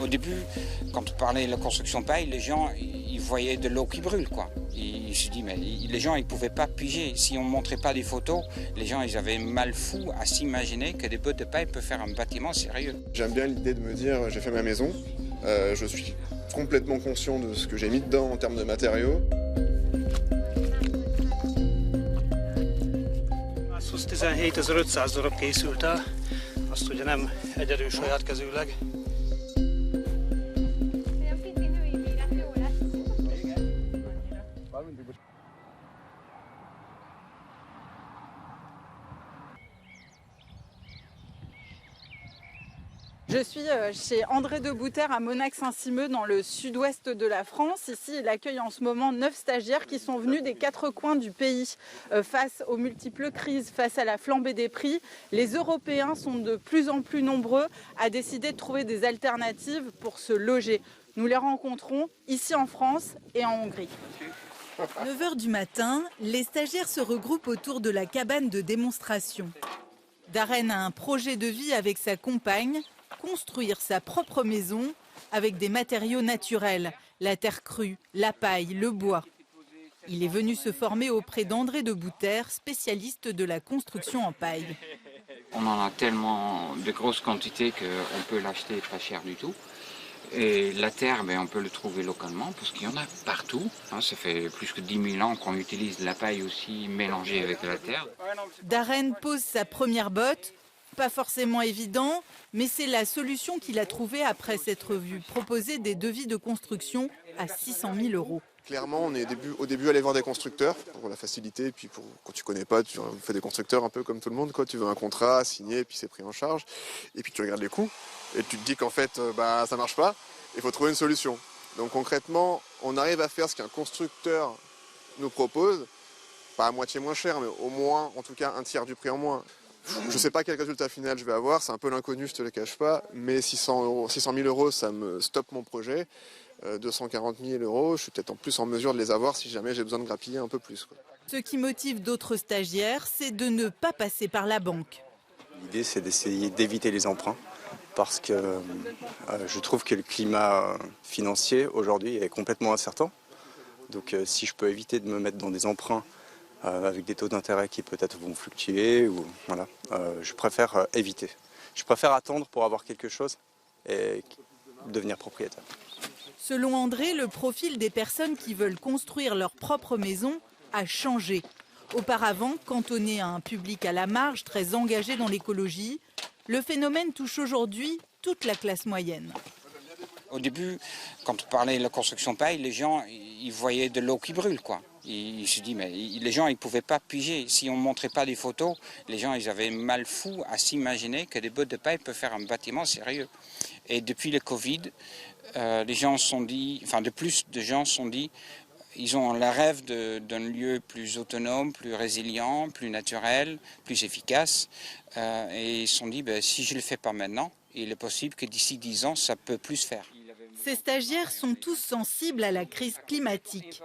Au début, quand on parlait de la construction paille, les gens ils voyaient de l'eau qui brûle, quoi. Ils se disent, mais les gens ils ne pouvaient pas piger. Si on ne montrait pas des photos, les gens ils avaient mal fou à s'imaginer que des bottes de paille peuvent faire un bâtiment sérieux. J'aime bien l'idée de me dire, j'ai fait ma maison, je suis complètement conscient de ce que j'ai mis dedans en termes de matériaux. Az 17.500 darab készült el, azt ugye nem egyedül saját kezűleg. Je suis chez André de Bouter à Monac-Saint-Simeux dans le sud-ouest de la France. Ici, il accueille en ce moment 9 stagiaires qui sont venus des 4 coins du pays face aux multiples crises, face à la flambée des prix. Les Européens sont de plus en plus nombreux à décider de trouver des alternatives pour se loger. Nous les rencontrons ici en France et en Hongrie. 9 h du matin, les stagiaires se regroupent autour de la cabane de démonstration. Darren a un projet de vie avec sa compagne, construire sa propre maison avec des matériaux naturels, la terre crue, la paille, le bois. Il est venu se former auprès d'André de Bouter, spécialiste de la construction en paille. On en a tellement de grosses quantités qu'on peut l'acheter pas cher du tout. Et la terre, on peut le trouver localement parce qu'il y en a partout. Ça fait plus que 10 000 ans qu'on utilise la paille aussi mélangée avec la terre. Darren pose sa première botte. Pas forcément évident, mais c'est la solution qu'il a trouvée après s'être vu proposer des devis de construction à 600 000 €. Clairement, on est au début allé voir des constructeurs pour la facilité, et puis quand tu connais pas, tu fais des constructeurs un peu comme tout le monde, quoi. Tu veux un contrat signé, puis c'est pris en charge, et puis tu regardes les coûts, et tu te dis qu'en fait, ça marche pas, il faut trouver une solution. Donc concrètement, on arrive à faire ce qu'un constructeur nous propose, pas à moitié moins cher, mais au moins, en tout cas, un tiers du prix en moins. Je ne sais pas quel résultat final je vais avoir, c'est un peu l'inconnu, je te le cache pas, mais 600 000 €, ça me stoppe mon projet. 240 000 €, je suis peut-être en plus en mesure de les avoir si jamais j'ai besoin de grappiller un peu plus, quoi. Ce qui motive d'autres stagiaires, c'est de ne pas passer par la banque. L'idée, c'est d'essayer d'éviter les emprunts parce que je trouve que le climat financier aujourd'hui est complètement incertain. Donc si je peux éviter de me mettre dans des emprunts avec des taux d'intérêt qui peut-être vont fluctuer, je préfère éviter. Je préfère attendre pour avoir quelque chose et devenir propriétaire. Selon André, le profil des personnes qui veulent construire leur propre maison a changé. Auparavant, cantonné à un public à la marge, très engagé dans l'écologie, le phénomène touche aujourd'hui toute la classe moyenne. Au début, quand on parlait de la construction paille, les gens ils voyaient de l'eau qui brûle, quoi. Ils se disent, mais les gens ils ne pouvaient pas piger. Si on ne montrait pas des photos, les gens ils avaient mal fou à s'imaginer que des bottes de paille peuvent faire un bâtiment sérieux. Et depuis le Covid, les gens se sont dit, de plus de gens se sont dit, ils ont le rêve d'un lieu plus autonome, plus résilient, plus naturel, plus efficace. Et ils se sont dit, si je ne le fais pas maintenant, il est possible que d'ici 10 ans, ça peut plus faire. Ces stagiaires sont tous sensibles à la crise climatique.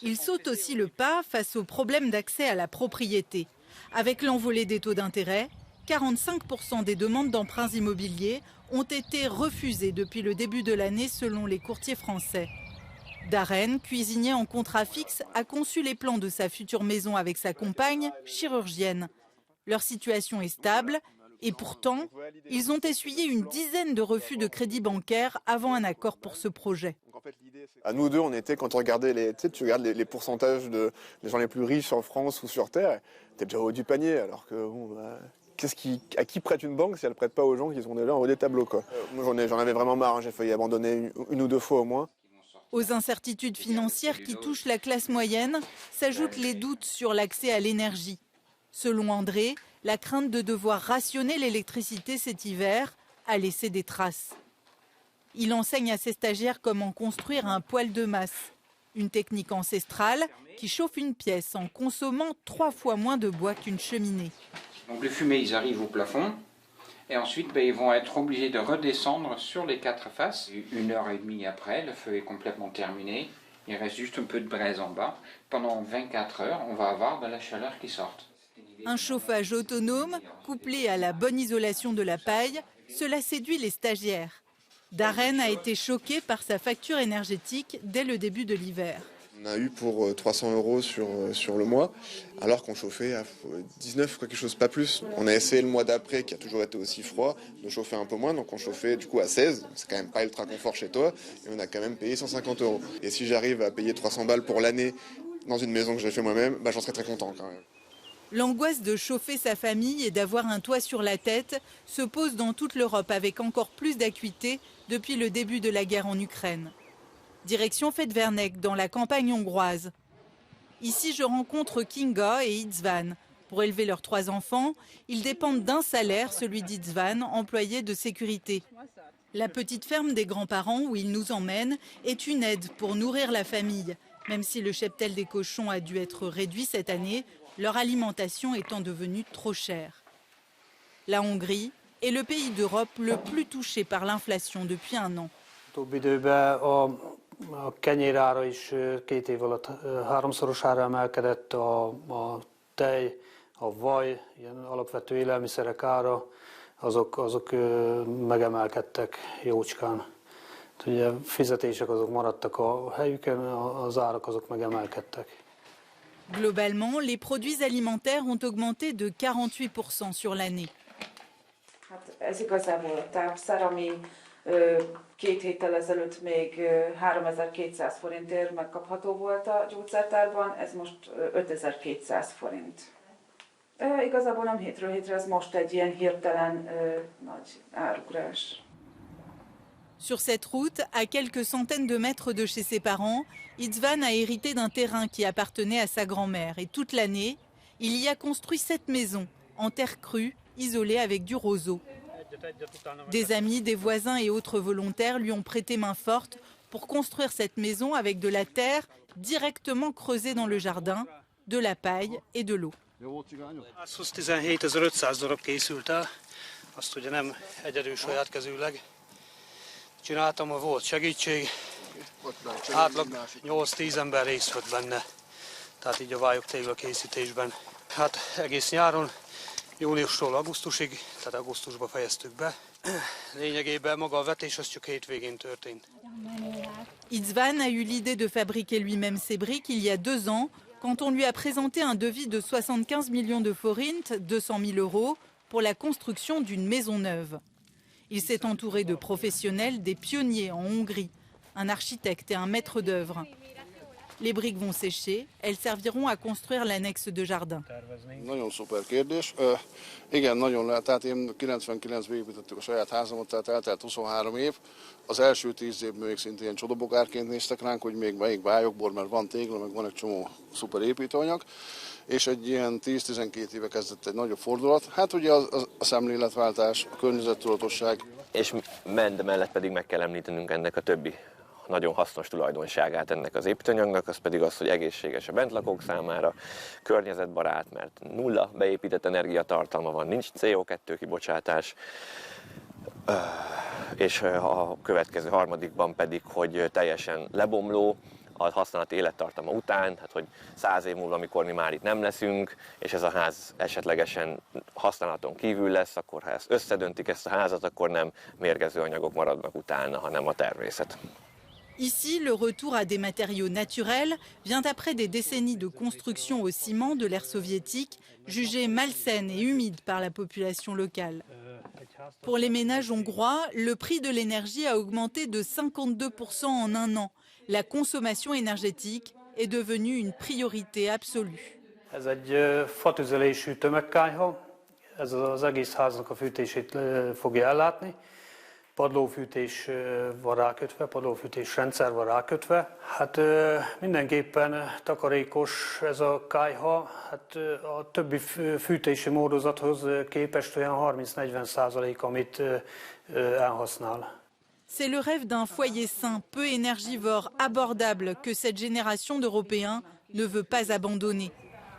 Ils sautent aussi le pas face aux problèmes d'accès à la propriété. Avec l'envolée des taux d'intérêt, 45% des demandes d'emprunts immobiliers ont été refusées depuis le début de l'année selon les courtiers français. Darren, cuisinier en contrat fixe, a conçu les plans de sa future maison avec sa compagne, chirurgienne. Leur situation est stable et pourtant, ils ont essuyé une dizaine de refus de crédit bancaire avant un accord pour ce projet. À nous deux, on était, quand on regardait tu regardes les pourcentages des gens les plus riches en France ou sur Terre, t'es déjà au haut du panier, alors que à qui prête une banque si elle ne prête pas aux gens qui sont déjà en haut des tableaux, quoi. Moi j'en avais vraiment marre, j'ai failli abandonner une ou deux fois au moins. Aux incertitudes financières qui touchent la classe moyenne s'ajoutent les doutes sur l'accès à l'énergie. Selon André, la crainte de devoir rationner l'électricité cet hiver a laissé des traces. Il enseigne à ses stagiaires comment construire un poêle de masse, une technique ancestrale qui chauffe une pièce en consommant 3 fois moins de bois qu'une cheminée. Donc les fumées, ils arrivent au plafond et ensuite ils vont être obligés de redescendre sur les 4 faces. 1h30 après, le feu est complètement terminé, il reste juste un peu de braise en bas. Pendant 24 heures, on va avoir de la chaleur qui sort. Un chauffage autonome, couplé à la bonne isolation de la paille, cela séduit les stagiaires. Darren a été choqué par sa facture énergétique dès le début de l'hiver. On a eu pour 300 € sur le mois, alors qu'on chauffait à 19, quelque chose, pas plus. On a essayé le mois d'après, qui a toujours été aussi froid, de chauffer un peu moins, donc on chauffait du coup à 16. C'est quand même pas ultra confort chez toi, et on a quand même payé 150 €. Et si j'arrive à payer 300 balles pour l'année dans une maison que j'ai fait moi-même, j'en serais très content quand même. L'angoisse de chauffer sa famille et d'avoir un toit sur la tête se pose dans toute l'Europe avec encore plus d'acuité depuis le début de la guerre en Ukraine. Direction Fedvernek, dans la campagne hongroise. Ici, je rencontre Kinga et Itzvan. Pour élever leurs 3 enfants, ils dépendent d'un salaire, celui d'Itzvan, employé de sécurité. La petite ferme des grands-parents où ils nous emmènent est une aide pour nourrir la famille. Même si le cheptel des cochons a dû être réduit cette année, leur alimentation étant devenue trop chère. La Hongrie est le pays d'Europe le plus touché par l'inflation depuis 1 an. A kenyérára is 2 év alatt 3-szorosára emelkedett, a tej, a vaj, ilyen alapvető élelmiszerek ára, azok megemelkedtek jócskán. Ugye fizetések azok maradtak a helyükön, az árak azok megemelkedtek. Globalement, les produits alimentaires ont augmenté de 48% sur l'année. Ez igazából a tápszer, ami 2 héttel ezelőtt még 3200 forintért megkapható volt a gyógyszertárban, ez most 5200 forint. Igazából nem hétről hétre, ez most egy ilyen hirtelen nagy árugrás. Sur cette route, à quelques centaines de mètres de chez ses parents, Itzvan a hérité d'un terrain qui appartenait à sa grand-mère. Et toute l'année, il y a construit 7 maisons, en terre crue, isolées avec du roseau. Des amis, des voisins et autres volontaires lui ont prêté main forte pour construire cette maison avec de la terre directement creusée dans le jardin, de la paille et de l'eau. 117.500 darab készült el, azt ugye nem egyedül saját kezűleg csináltam, a volt segítség, átlag 8-10 ember részt vett benne, tehát így a vályog tégla készítésben. Hát egész nyáron, júniustól augusztusig, tehát augusztusban fejeztük be. Lényegében maga a vetés az csak hétvégén történt. Itzvan a eu l'idée de fabriquer lui-même ses briques il y a 2 ans, quand on lui a présenté un devis de 75 millions de forint, 200 000 €, pour la construction d'une maison neuve. Il s'est entouré de professionnels, des pionniers en Hongrie, un architecte et un maître d'œuvre. Les briques vont sécher, elles serviront à construire l'annexe de jardin. Nagyon szuper kérdés. Igen, nagyon lehet. Tehát én 99-ben építettük a saját házamat, tehát eltelt 23 év. Az első 10 évben még szintén csodabogárként néztek ránk, hogy még melyik vályogból, mert van tégla, meg van egy csomó szuper építőanyag. És egy ilyen 10-12 éve kezdett egy nagyobb fordulat. Hát ugye a szemléletváltás, a környezettudatosság. És mellett pedig meg kell említenünk ennek a többi nagyon hasznos tulajdonságát ennek az építőanyagnak, az pedig az, hogy egészséges a bentlakók számára, környezetbarát, mert nulla beépített energiatartalma van, nincs CO2 kibocsátás, és a következő harmadikban pedig, hogy teljesen lebomló a használati élettartama után, hát hogy 100 év múlva, amikor mi már itt nem leszünk, és ez a ház esetlegesen használaton kívül lesz, akkor ha ezt összedöntik ezt a házat, akkor nem mérgező anyagok maradnak utána, hanem a természet. Ici, le retour à des matériaux naturels vient après des décennies de construction au ciment de l'ère soviétique, jugée malsaine et humide par la population locale. Pour les ménages hongrois, le prix de l'énergie a augmenté de 52% en 1 an. La consommation énergétique est devenue une priorité absolue. Ez egy fatüzelésű tömegkályha, ez az egész háznak a fűtését fogja ellátni. Padlófűtés van rákötve, padlófűtés rendszer van rákötve. Hát mindenképpen takarékos ez a kályha, hát a többi fűtési módozathoz képest olyan 30-40%, amit elhasznál. C'est le rêve d'un foyer sain, peu énergivore, abordable que cette génération d'Européens ne veut pas abandonner.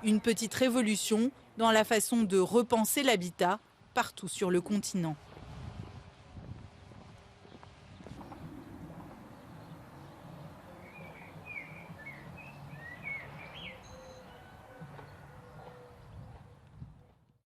Une petite révolution dans la façon de repenser l'habitat partout sur le continent.